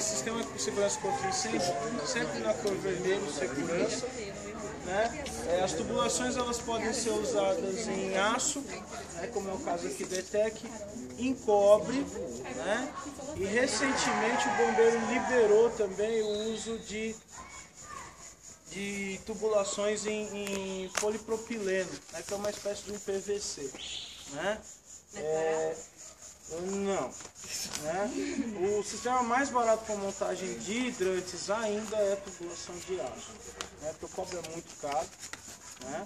Sistema de segurança contra incêndio, sempre na cor vermelho, segurança. Né? As tubulações elas podem ser usadas em aço, né? Como é o caso aqui do ETEC, em cobre, né? E recentemente o bombeiro liberou também o uso de tubulações em polipropileno, né? Que é uma espécie de um PVC. Né? Não. Né? O sistema mais barato para montagem de hidrantes ainda é a tubulação de aço, né? Porque o cobre é muito caro. Né?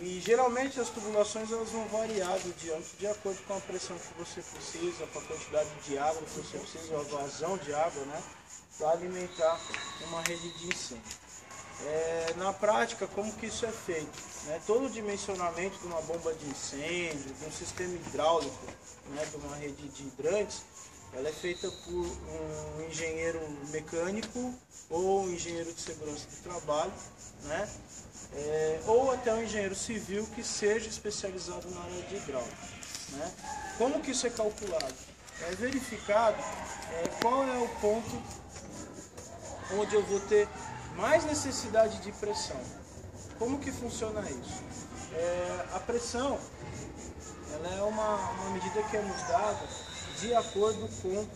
E geralmente as tubulações elas vão variar do diâmetro de acordo com a pressão que você precisa, com a quantidade de água que você precisa, a vazão de água, né? Para alimentar uma rede de incêndio. Na prática, como que isso é feito? Né? Todo o dimensionamento de uma bomba de incêndio, de um sistema hidráulico, né? De uma rede de hidrantes, ela é feita por um engenheiro mecânico ou um engenheiro de segurança do trabalho, né? Ou até um engenheiro civil que seja especializado na área de hidráulica. Né? Como que isso é calculado? É verificado qual é o ponto onde eu vou ter mais necessidade de pressão. Como que funciona isso? A pressão ela é uma medida que é nos dada de acordo com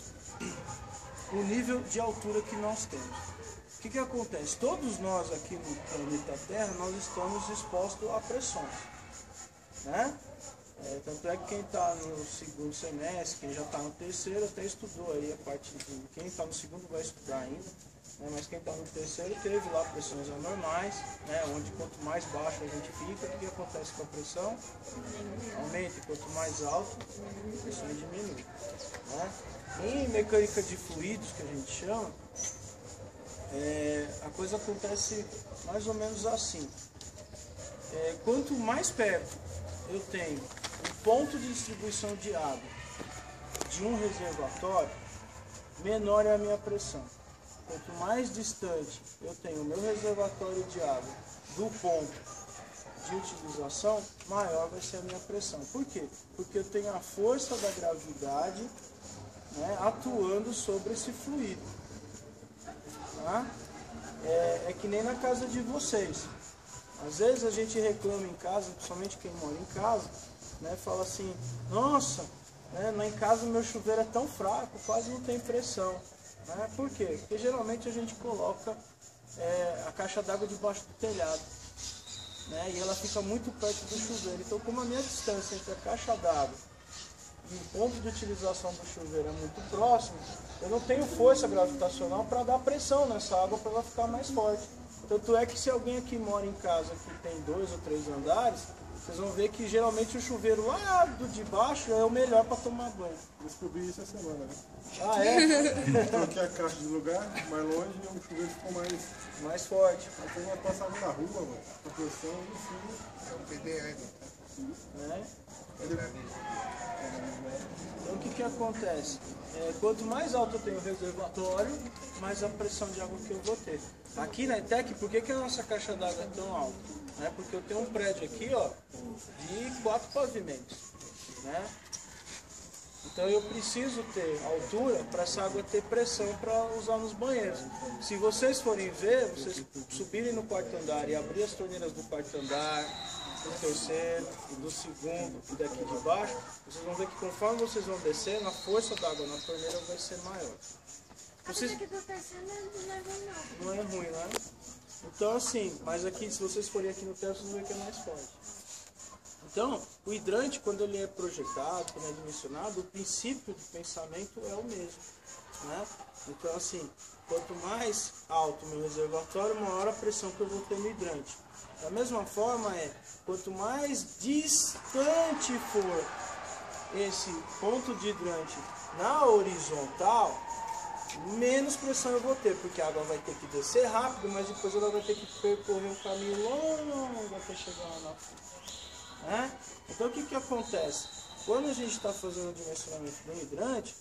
o nível de altura que nós temos. O que acontece? Todos nós aqui no planeta Terra, nós estamos expostos a pressões. Né? Tanto é que quem está no segundo semestre, quem já está no terceiro, até estudou aí a parte de... Quem está no segundo vai estudar ainda, né? Mas quem está no terceiro teve lá pressões anormais, né? Onde quanto mais baixo a gente fica, o que acontece com a pressão? Aumenta, e quanto mais alto, a pressão diminui. Né? Em mecânica de fluidos, que a gente chama, a coisa acontece mais ou menos assim. Quanto mais perto eu tenho o ponto de distribuição de água de um reservatório, menor é a minha pressão. Quanto mais distante eu tenho o meu reservatório de água do ponto de utilização, maior vai ser a minha pressão. Por quê? Porque eu tenho a força da gravidade, né, atuando sobre esse fluido. Tá? É que nem na casa de vocês. Às vezes a gente reclama em casa, principalmente quem mora em casa, né, fala assim, nossa, né, lá em casa o meu chuveiro é tão fraco, quase não tem pressão. Né? Por quê? Porque geralmente a gente coloca a caixa d'água debaixo do telhado, né, e ela fica muito perto do chuveiro. Então, como a minha distância entre a caixa d'água e o ponto de utilização do chuveiro é muito próximo, eu não tenho força gravitacional para dar pressão nessa água para ela ficar mais forte. Tanto é que se alguém aqui mora em casa que tem 2 ou 3 andares, vocês vão ver que geralmente o chuveiro lá do de baixo é o melhor para tomar banho. Descobri isso essa semana, né? Ah, é? Troquei a caixa de lugar, mais longe, e o chuveiro ficou mais forte. Até uma passada na rua, mano. A pressão, enfim. É um PDR. Né? Então o que acontece? Quanto mais alto eu tenho o reservatório, mais a pressão de água que eu vou ter. Aqui na ETEC, por que a nossa caixa d'água é tão alta? Porque eu tenho um prédio aqui, ó, de 4 pavimentos. Né? Então eu preciso ter altura para essa água ter pressão para usar nos banheiros. Se vocês forem ver, vocês subirem no quarto andar e abrir as torneiras do quarto andar, do terceiro e do segundo e daqui de baixo, vocês vão ver que conforme vocês vão descendo, a força da água na torneira vai ser maior. Vocês... Não é ruim, né? Então assim, mas aqui, se vocês forem aqui no teto, vocês vão ver que é mais forte. Então, o hidrante, quando ele é projetado, quando é dimensionado, o princípio do pensamento é o mesmo. Né? Então assim, quanto mais alto o meu reservatório, maior a pressão que eu vou ter no hidrante. Da mesma forma quanto mais distante for esse ponto de hidrante na horizontal, menos pressão eu vou ter, porque a água vai ter que descer rápido, mas depois ela vai ter que percorrer um caminho longo até chegar lá na frente. Né? Então o que acontece? Quando a gente está fazendo o dimensionamento do hidrante,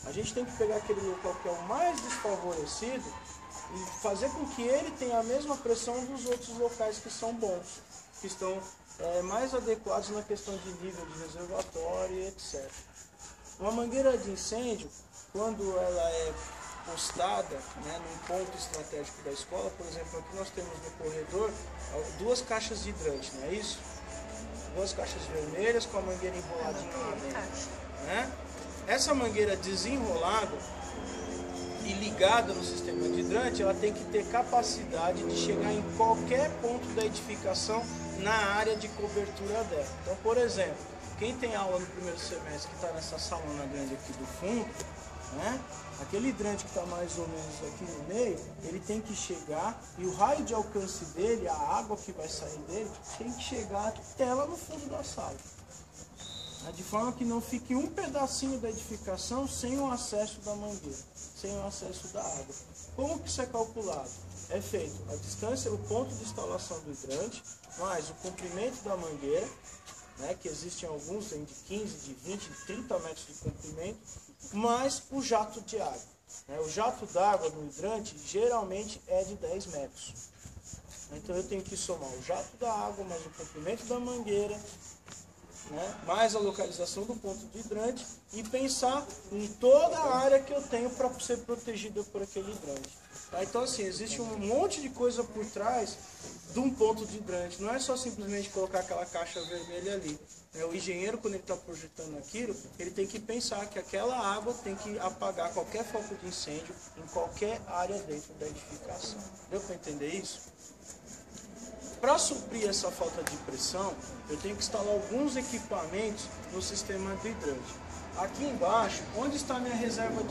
a gente tem que pegar aquele local que é o mais desfavorecido e fazer com que ele tenha a mesma pressão dos outros locais que são bons, que estão mais adequados na questão de nível de reservatório e etc. Uma mangueira de incêndio, quando ela é postada, né, num ponto estratégico da escola. Por exemplo, aqui nós temos no corredor 2 caixas de hidrante, não é isso? 2 caixas vermelhas com a mangueira enroladinha lá dentro, né? Essa mangueira desenrolada e ligada no sistema de hidrante, ela tem que ter capacidade de chegar em qualquer ponto da edificação na área de cobertura dela. Então, por exemplo, quem tem aula no primeiro semestre que está nessa salona grande aqui do fundo, né? Aquele hidrante que está mais ou menos aqui no meio, ele tem que chegar e o raio de alcance dele, a água que vai sair dele, tem que chegar até lá no fundo da sala. De forma que não fique um pedacinho da edificação sem o acesso da mangueira, sem o acesso da água. Como que isso é calculado? É feito a distância, o ponto de instalação do hidrante, mais o comprimento da mangueira, né, que existem alguns de 15, de 20, de 30 metros de comprimento, mais o jato de água. O jato d'água no hidrante geralmente é de 10 metros. Então eu tenho que somar o jato da água, mais o comprimento da mangueira, né, mais a localização do ponto de hidrante e pensar em toda a área que eu tenho para ser protegida por aquele hidrante. Tá? Então assim, existe um monte de coisa por trás de um ponto de hidrante. Não é só simplesmente colocar aquela caixa vermelha ali. O engenheiro, quando ele está projetando aquilo, ele tem que pensar que aquela água tem que apagar qualquer foco de incêndio em qualquer área dentro da edificação. Deu para entender isso? Para suprir essa falta de pressão, eu tenho que instalar alguns equipamentos no sistema do hidrante. Aqui embaixo, onde está a minha reserva